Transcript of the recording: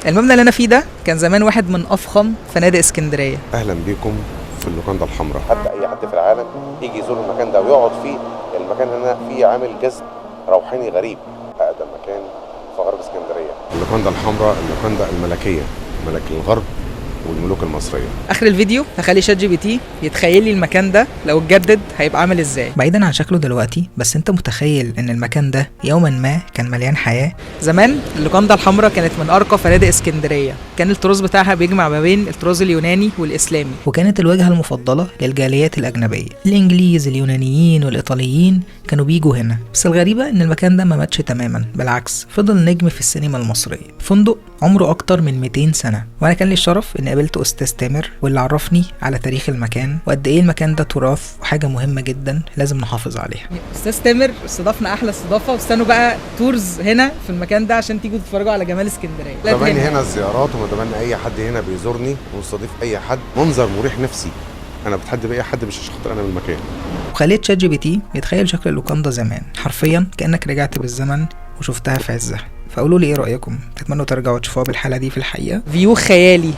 المبنى اللي انا فيه ده كان زمان واحد من افخم فنادق اسكندريه. اهلا بيكم في اللوكاندا الحمراء. حتى اي حد في العالم يجي يزور المكان ده ويقعد فيه. المكان هنا فيه عامل جذب روحاني غريب. اقدم مكان في غرب اسكندريه، اللوكاندا الحمراء، اللوكاندا الملكيه، ملك الغرب والملوك المصريه. اخر الفيديو هخلي شات جي بي تي يتخيل لي المكان ده لو اتجدد هيبقى عامل ازاي. بعيدا عن شكله دلوقتي، بس انت متخيل ان المكان ده يوما ما كان مليان حياه؟ زمان اللوكاندا الحمراء كانت من ارقى فنادق اسكندريه، كان الطراز بتاعها بيجمع ما بين الطراز اليوناني والاسلامي، وكانت الواجهه المفضله للجاليات الاجنبيه. الانجليز، اليونانيين والايطاليين كانوا بيجوا هنا. بس الغريبه ان المكان ده ما ماتش تماما، بالعكس فضل نجم في السينما المصريه. فندق عمره اكتر من 200 سنه، وانا كان لي الشرف ان قابلت استاذ تامر واللي عرفني على تاريخ المكان وقد ايه المكان ده تراث وحاجه مهمه جدا لازم نحافظ عليها. استاذ تامر استضافنا احلى استضافه، واستنوا بقى تورز هنا في المكان ده عشان تيجوا تتفرجوا على جمال اسكندريه. متبني هنا الزيارات، ومتبني اي حد هنا بيزورني ومستضيف اي حد. منظر مريح نفسي. انا بتحدى باي حد مش عشان خاطر انا من المكان. وخليت شات جي بي تي يتخيل شكل اللوكاندا زمان، حرفيا كانك رجعت بالزمن وشفتها في عزها. فقولوا لي ايه رايكم؟ تتمنوا ترجعوا تشوفوها بالحاله دي في الحقيقه؟ فيو خيالي.